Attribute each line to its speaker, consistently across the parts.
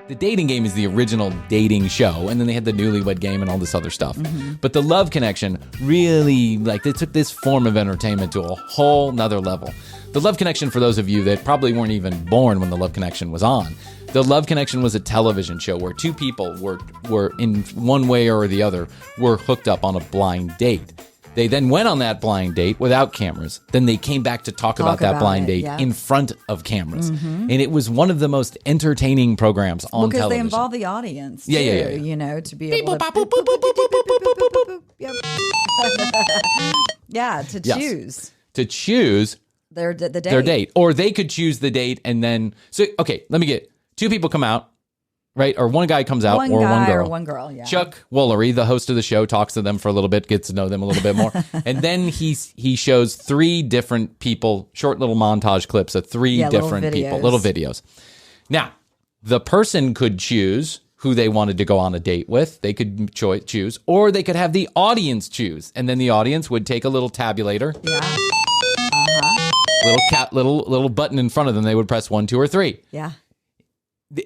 Speaker 1: The Dating Game is the original dating show, and then they had the Newlywed Game and all this other stuff. But the Love Connection really, like, they took this form of entertainment to a whole nother level. The Love Connection, for those of you that probably weren't even born when the Love Connection was on, the Love Connection was a television show where two people were in one way or the other, were hooked up on a blind date. They then went on that blind date without cameras. Then they came back to talk about that blind date in front of cameras. And it was one of the most entertaining programs on television.
Speaker 2: Because they involve the audience, too, you know, to be able to... Yeah, to choose.
Speaker 1: To choose
Speaker 2: their date.
Speaker 1: Their date. Or they could choose the date and then... So, okay, let me get... Two people come out. Right? Or one guy comes out or one girl.
Speaker 2: One girl, yeah.
Speaker 1: Chuck Woolery, the host of the show, talks to them for a little bit, gets to know them a little bit more. And then he shows three different people, short little montage clips of three different people, little videos. Now, the person could choose who they wanted to go on a date with. They could choose, or they could have the audience choose. And then the audience would take a little tabulator. Yeah. Little button in front of them. They would press 1, 2, or 3.
Speaker 2: Yeah.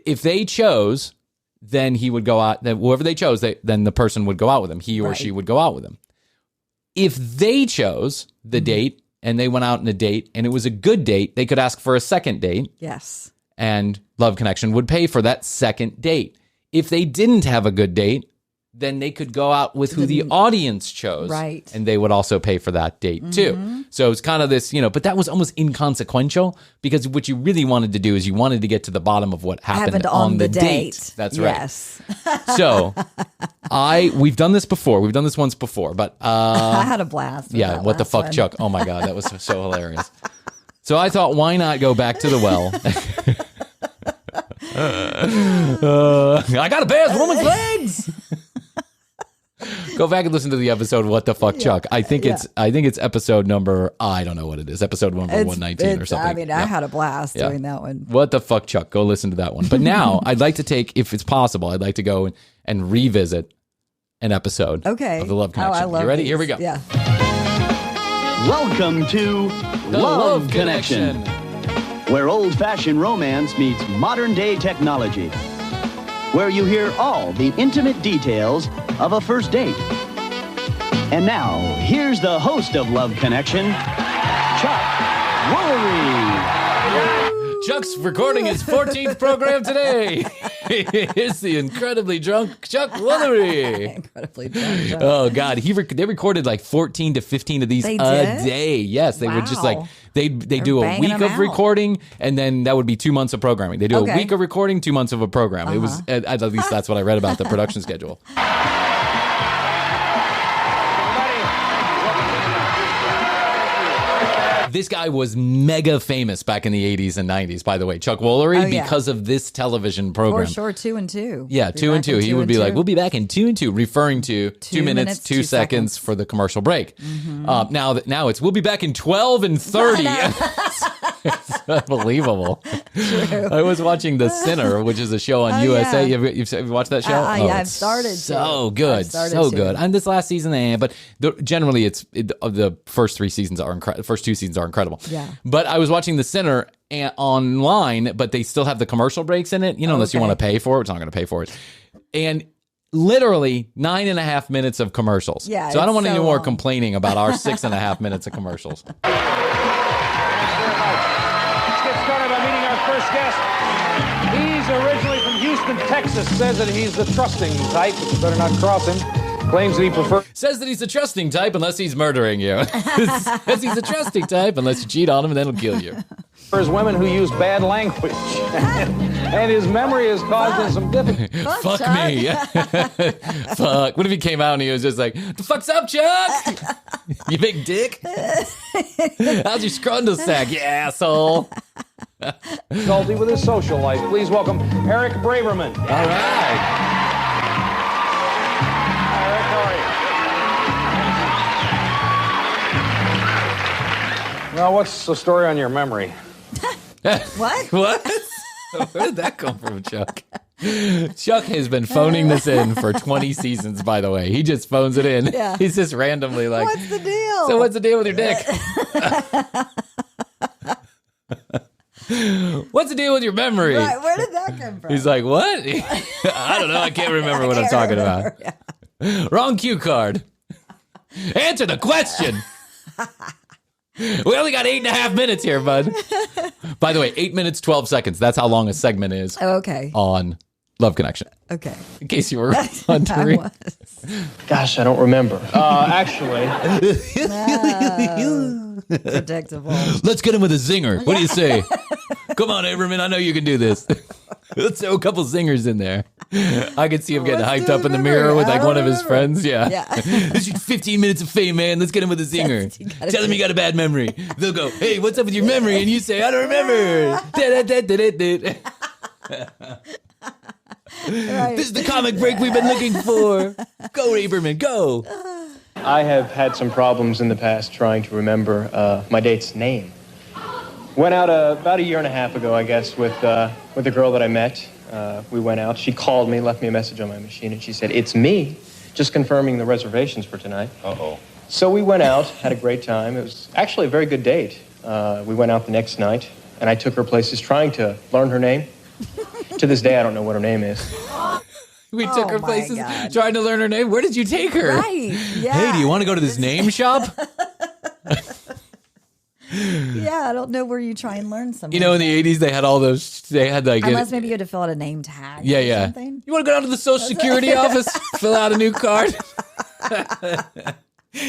Speaker 1: If they chose, then he would go out. Then whoever they chose, then the person would go out with him. He or she would go out with him. If they chose the date and they went out on a date and it was a good date, they could ask for a second date.
Speaker 2: Yes.
Speaker 1: And Love Connection would pay for that second date. If they didn't have a good date, then they could go out with who the audience chose.
Speaker 2: Right.
Speaker 1: And they would also pay for that date too. So it's kind of this, but that was almost inconsequential because what you really wanted to do is you wanted to get to the bottom of what happened on the date. That's right.
Speaker 2: Yes.
Speaker 1: So we've done this before. We've done this once before, but
Speaker 2: I had a blast.
Speaker 1: Yeah. What the fuck,
Speaker 2: one.
Speaker 1: Chuck? Oh my God. That was so hilarious. So I thought, why not go back to the well? I got a bear's woman's legs. Go back and listen to the episode "What the Fuck, Chuck." I think it's episode number, I don't know what it is, episode number 119 or something.
Speaker 2: I mean, I had a blast doing that one.
Speaker 1: What the Fuck, Chuck? Go listen to that one. But now I'd like to take, if it's possible, I'd like to go and revisit an episode of the Love Connection.
Speaker 2: I love
Speaker 1: you ready?
Speaker 2: these.
Speaker 1: Here we go.
Speaker 2: Yeah.
Speaker 3: Welcome to
Speaker 1: The Love Connection,
Speaker 3: where old-fashioned romance meets modern-day technology, where you hear all the intimate details of a first date. And now, here's the host of Love Connection, Chuck Woolery.
Speaker 1: Chuck's recording his 14th program today. Here's the incredibly drunk Chuck Woolery.
Speaker 2: Incredibly drunk.
Speaker 1: Oh, God. They recorded like 14 to 15 of these a day. Yes, they would just like... They do a week of recording, and then that would be 2 months of programming. They do a week of recording, 2 months of a program. It was, at least that's what I read about the production schedule. This guy was mega famous back in the 80s and 90s, by the way, Chuck Woolery, because of this television program.
Speaker 2: For sure, 2 and 2.
Speaker 1: Yeah, 2 and 2. He would be like, we'll be back in 2 and 2, referring to 2 minutes, 2 seconds for the commercial break. Now it's, we'll be back in 12 and 30. It's unbelievable.
Speaker 2: True.
Speaker 1: I was watching The Sinner, which is a show on USA.
Speaker 2: Yeah.
Speaker 1: You've watched that show?
Speaker 2: I've started to.
Speaker 1: So good. So good. And this last season, but generally the first 3 seasons are incredible. The first 2 seasons are incredible.
Speaker 2: Yeah.
Speaker 1: But I was watching The Sinner online, but they still have the commercial breaks in it, unless you want to pay for it. It's not going to pay for it. And literally 9.5 minutes of commercials.
Speaker 2: Yeah,
Speaker 1: so I don't want any more
Speaker 2: long.
Speaker 1: complaining about our 6.5 minutes of commercials.
Speaker 4: First guest. He's originally from Houston, Texas. Says that he's the trusting type, but you better not cross him. Claims that he prefers.
Speaker 1: Says that he's the trusting type unless he's murdering you. Says he's the trusting type unless you cheat on him and then he'll kill you.
Speaker 4: There's women who use bad language. And his memory has caused him some difficulty.
Speaker 1: Fuck me. Fuck. What if he came out and he was just like, the fuck's up, Chuck? You big dick? How's your scrundle sack, you asshole?
Speaker 4: Difficulty with his social life. Please welcome Eric Braverman.
Speaker 1: All right.
Speaker 4: Eric, how are you? Well, what's the story on your memory?
Speaker 2: What?
Speaker 1: What? Where did that come from, Chuck? Chuck has been phoning this in for 20 seasons, by the way. He just phones it in.
Speaker 2: Yeah.
Speaker 1: He's just randomly like,
Speaker 2: what's the deal?
Speaker 1: So what's the deal with your dick? What's the deal with your memory?
Speaker 2: Right, where did that come from?
Speaker 1: He's like, what? I don't know. I can't remember what I'm talking about. Yeah. Wrong cue card. Answer the question. We only got 8.5 minutes here, bud. By the way, 8 minutes, 12 seconds. That's how long a segment is.
Speaker 2: Oh, okay.
Speaker 1: On Love Connection.
Speaker 2: Okay.
Speaker 1: In case you were wondering.
Speaker 5: Gosh, I don't remember. Actually.
Speaker 2: Predictable.
Speaker 1: Let's get him with a zinger. What do you say? Come on, Aberman. I know you can do this. Let's throw a couple zingers in there. I can see him getting hyped up in the mirror with like one of his friends. Yeah. This is 15 minutes of fame, man. Let's get him with a zinger. Tell him you got a bad memory. They'll go, hey, what's up with your memory? And you say, I don't remember. Right. This is the comic break we've been looking for. Go, Aberman, go.
Speaker 5: I have had some problems in the past trying to remember my date's name. Went out about 1.5 years ago, I guess, with a girl that I met. We went out. She called me, left me a message on my machine, and she said, it's me, just confirming the reservations for tonight. Uh-oh. So we went out, had a great time. It was actually a very good date. We went out the next night, and I took her places trying to learn her name. To this day, I don't know what her name is.
Speaker 1: We took her places trying to learn her name. Where did you take her?
Speaker 2: Right. Yeah.
Speaker 1: Hey, do you want to go to this name shop?
Speaker 2: Yeah, I don't know where you try and learn something.
Speaker 1: You know, in the 80s, they had all those, they had like...
Speaker 2: Unless maybe you had to fill out a name tag
Speaker 1: or something. You want to go down to the Social Security office, fill out a new card? Do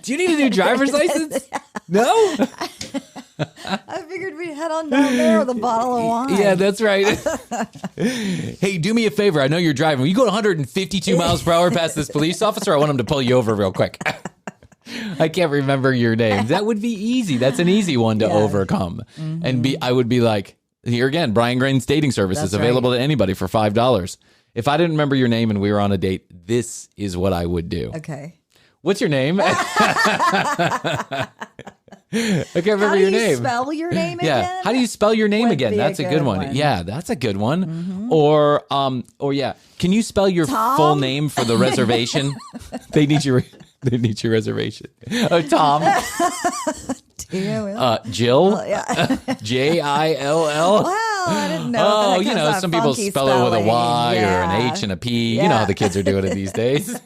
Speaker 1: you need a new driver's license? No?
Speaker 2: I figured we'd head on down there with a bottle of wine.
Speaker 1: Yeah, that's right. Hey, do me a favor. I know you're driving. Will you go 152 miles per hour past this police officer? I want him to pull you over real quick. I can't remember your name. That would be easy. That's an easy one to overcome. Mm-hmm. And I would be like, here again, Brian Grain's dating service is available to anybody for $5. If I didn't remember your name and we were on a date, this is what I would do.
Speaker 2: Okay.
Speaker 1: What's your name? I can't remember your name.
Speaker 2: How do you spell your name again?
Speaker 1: Yeah. How do you spell your name again? That's a good one. Yeah, that's a good one. Mm-hmm. Or yeah. Can you spell your full name for the reservation? They need your reservation. Oh, Tom. Jill. Jill.
Speaker 2: Wow, I didn't know.
Speaker 1: Oh, you know, some people spell it with a Y or an H and a P. Yeah. You know how the kids are doing it these days.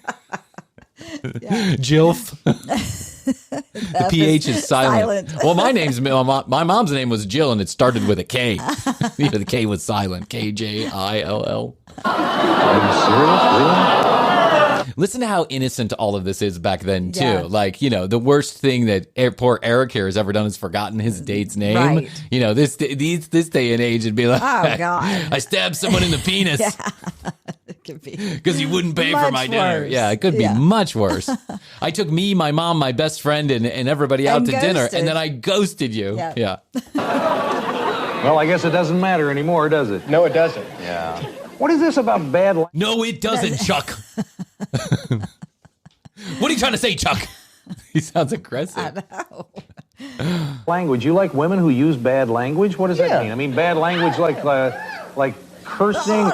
Speaker 1: Jilf. The PH is silent. Well, my mom's name was Jill, and it started with a K. The K was silent. KJILL.
Speaker 4: Are you serious? Really?
Speaker 1: Listen to how innocent all of this is back then, too. Yeah. Like, you know, the worst thing that poor Eric here has ever done is forgotten his date's name. Right. You know, this day and age, it'd be like, oh, God. I stabbed someone in the penis. It could be. Because he wouldn't pay for my dinner. Worse. Yeah, it could be much worse. I took me, my mom, my best friend, and everybody out to dinner, and then I ghosted you. Yeah.
Speaker 4: Well, I guess it doesn't matter anymore, does it?
Speaker 5: No, it doesn't.
Speaker 4: Yeah. What is this about bad language?
Speaker 1: No, it doesn't, Chuck. What are you trying to say, Chuck? He sounds aggressive.
Speaker 2: I know.
Speaker 4: Language. You like women who use bad language? What does that mean? I mean, bad language like cursing.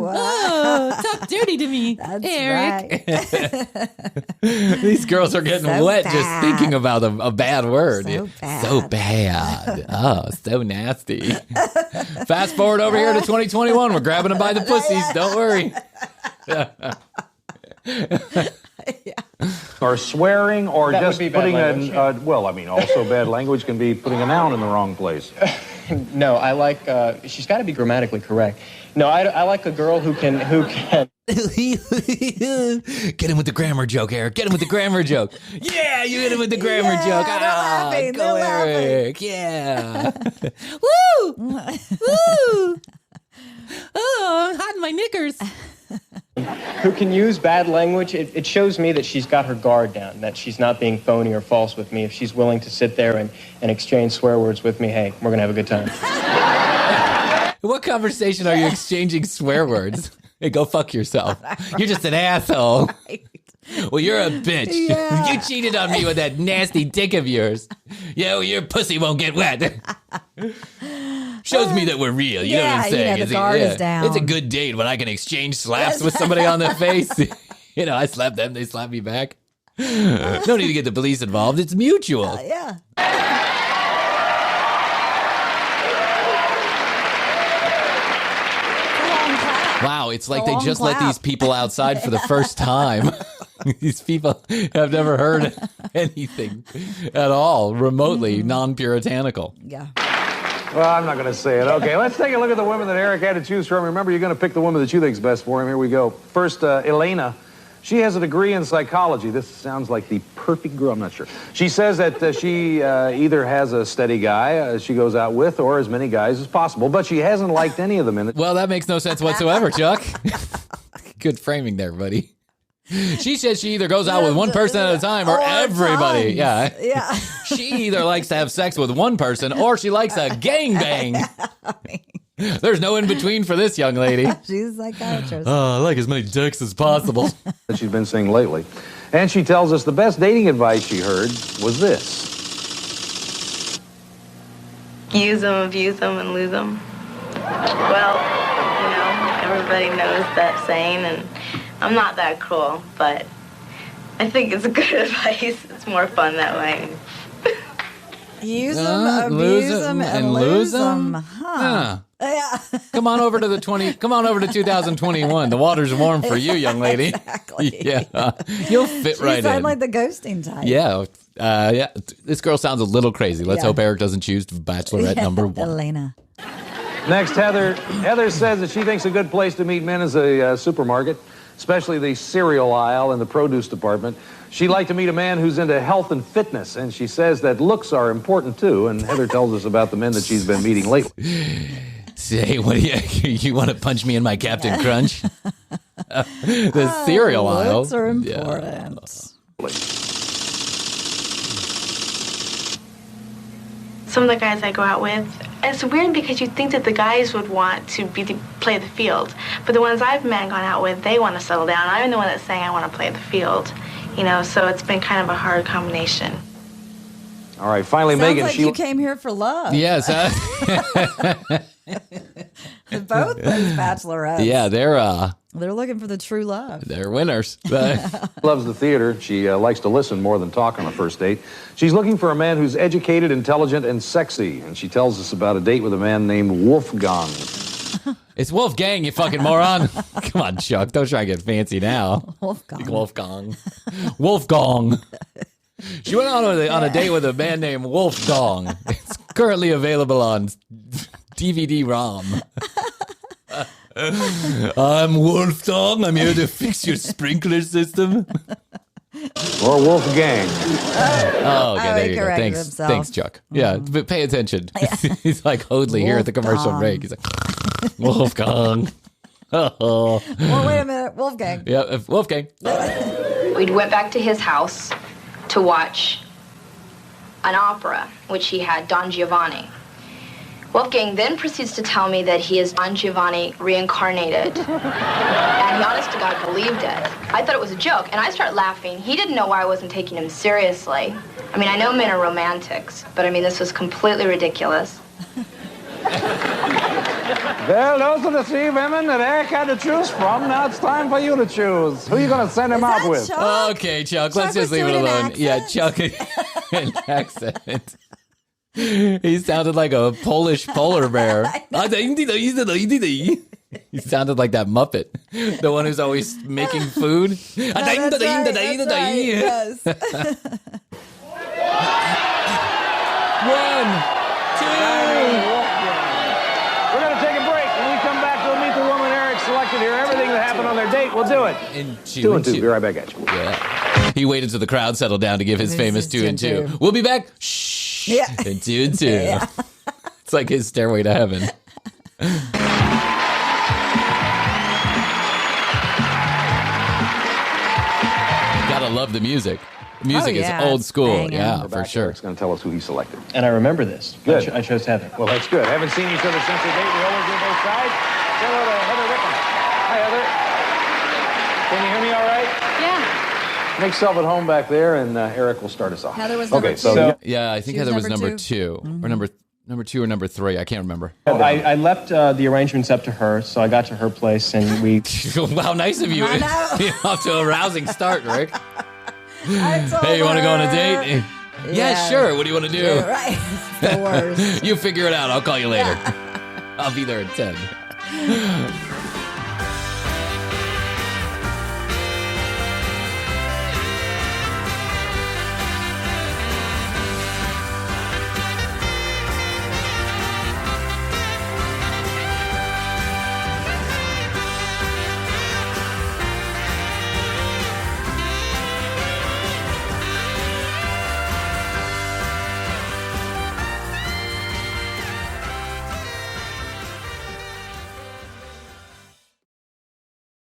Speaker 1: Talk dirty to me,
Speaker 2: that's
Speaker 1: Eric.
Speaker 2: Right.
Speaker 1: These girls are getting wet just thinking about a bad word.
Speaker 2: So
Speaker 1: bad. Oh, so nasty. Fast forward over here to 2021. We're grabbing them by the pussies. Don't worry.
Speaker 4: Or swearing, or that just putting also bad language can be putting a noun in the wrong place.
Speaker 5: No, I like, she's got to be grammatically correct. No, I like a girl who can.
Speaker 1: Get him with the grammar joke, Eric. Get him with the grammar joke. Yeah, you hit him with the grammar joke. Go, Eric. Yeah. Woo! Woo! Oh, I'm hot in my knickers.
Speaker 5: Who can use bad language. It shows me that she's got her guard down, that she's not being phony or false with me. If she's willing to sit there and exchange swear words with me, hey, we're going to have a good time.
Speaker 1: What conversation are you exchanging swear words? Hey, go fuck yourself. You're just an asshole. Right. Well, you're a bitch. Yeah. You cheated on me with that nasty dick of yours. Yeah, well, your pussy won't get wet. Shows me that we're real. You know what I'm saying?
Speaker 2: The guard is down.
Speaker 1: It's a good date when I can exchange slaps with somebody on the face. You know, I slap them, they slap me back. No need to get the police involved. It's mutual.
Speaker 2: Yeah.
Speaker 1: Wow, it's like they just let these people outside for the first time. These people have never heard anything at all remotely non-puritanical.
Speaker 2: Yeah.
Speaker 4: Well, I'm not going to say it. Okay, let's take a look at the women that Eric had to choose from. Remember, you're going to pick the woman that you think's best for him. Here we go. First, Elena. She has a degree in psychology. This sounds like the perfect girl. I'm not sure. She says that she either has a steady guy she goes out with or as many guys as possible, but she hasn't liked any of them.
Speaker 1: Well, that makes no sense whatsoever, Chuck. Good framing there, buddy. She says she either goes out with one person at a time or everybody. Yeah. She either likes to have sex with one person or she likes a gangbang. There's no in between for this young lady.
Speaker 2: She's a psychiatrist.
Speaker 1: I like as many dicks as possible.
Speaker 4: That she's been seeing lately. And she tells us the best dating advice she heard was this.
Speaker 6: Use them, abuse them, and lose them. Well, you know, everybody knows that saying, and I'm not that cruel, but I think it's good advice. It's more fun that way.
Speaker 2: Use them, abuse them, and lose them.
Speaker 1: Huh. Yeah. Come on over to 2021. The water's warm for you, young lady.
Speaker 2: Exactly.
Speaker 1: Yeah. You'll fit right in.
Speaker 2: You sound like the ghosting type.
Speaker 1: Yeah. This girl sounds a little crazy. Let's hope Eric doesn't choose Bachelorette number 1.
Speaker 2: Elena.
Speaker 4: Next, Heather. Heather says that she thinks a good place to meet men is a supermarket, especially the cereal aisle and the produce department. She'd like to meet a man who's into health and fitness, and she says that looks are important too, and Heather tells us about the men that she's been meeting lately.
Speaker 1: Say, what do you want to punch me in my Captain Crunch? The cereal aisle.
Speaker 2: Looks are important.
Speaker 6: Some of the guys I go out with, it's weird because you'd think that the guys would want to play the field, but the ones I've met and gone out with, they want to settle down. I'm the one that's saying I want to play the field, you know, so it's been kind of a hard combination.
Speaker 4: All right, finally,
Speaker 2: Sounds
Speaker 4: Megan.
Speaker 2: Like you came here for love.
Speaker 1: Yes.
Speaker 2: Both those bachelorettes.
Speaker 1: Yeah, they're
Speaker 2: looking for the true love.
Speaker 1: They're winners.
Speaker 4: Loves the theater. She likes to listen more than talk on a first date. She's looking for a man who's educated, intelligent, and sexy. And she tells us about a date with a man named Wolfgang.
Speaker 1: It's Wolfgang, you fucking moron. Come on, Chuck. Don't try to get fancy now.
Speaker 2: Wolfgang.
Speaker 1: Wolfgang. She went on a date with a man named Wolfgang. It's currently available on DVD-ROM. I'm Wolfgang. I'm here to fix your sprinkler system.
Speaker 4: Or Wolfgang.
Speaker 1: Oh, okay, there you go. Thanks,
Speaker 2: himself.
Speaker 1: Thanks, Chuck. Yeah, but pay attention. He's like Hoadley here at the commercial break. He's like, Wolfgang.
Speaker 2: Well, wait a minute. Wolfgang.
Speaker 1: Yeah, Wolfgang.
Speaker 7: We went back to his house to watch an opera, which he had, Don Giovanni. Wolfgang then proceeds to tell me that he is Don Giovanni reincarnated. And he, honest to God, believed it. I thought it was a joke, and I started laughing. He didn't know why I wasn't taking him seriously. I mean, I know men are romantics, but I mean, this was completely ridiculous.
Speaker 4: Well, those are the 3 women that Eric had to choose from. Now it's time for you to choose. Who are you going to send him out with?
Speaker 2: Chuck?
Speaker 1: Okay, Chuck, let's just leave it alone. Yeah, Chuck, an accent. He sounded like a Polish polar bear. He sounded like that Muppet, the one who's always making food.
Speaker 2: That's right. Yes.
Speaker 1: 1, 2.
Speaker 4: We're going to take a break. When we come back, we'll meet the woman Eric selected here. Everything that happened on their date, we'll do it.
Speaker 1: And
Speaker 4: 2 and 2. Be right back at you.
Speaker 1: Yeah. He waited till the crowd settled down to give his famous 2 and 2. We'll be back. Shh.
Speaker 2: Yeah.
Speaker 1: And 2 and 2. Yeah. It's like his stairway to heaven. Gotta love the music. Music is old school. Yeah, for sure.
Speaker 4: Eric's going to tell us who he selected.
Speaker 5: And I remember this.
Speaker 4: Good.
Speaker 5: I chose Heather.
Speaker 4: Well, that's good. Haven't seen each other since the date. We always do both sides. Say hello to Heather Rickham. Hi, Heather. Can you hear me all right?
Speaker 7: Yeah.
Speaker 4: Make yourself at home back there, and Eric will start us off.
Speaker 2: Heather was number 2.
Speaker 4: So
Speaker 1: Yeah, I think
Speaker 2: She was
Speaker 1: Heather was
Speaker 2: number
Speaker 1: number 2.
Speaker 2: Mm-hmm.
Speaker 1: Or number 2 or number 3. I can't remember.
Speaker 5: I left the arrangements up to her, so I got to her place, and we...
Speaker 1: Wow, nice of you.
Speaker 2: I know.
Speaker 1: You're off to a rousing start, Rick.
Speaker 2: Hey,
Speaker 1: you want to go on a date? Yeah, sure. What do you want to do?
Speaker 2: Yeah, right. It's the worst.
Speaker 1: You figure it out. I'll call you later. I'll be there at 10.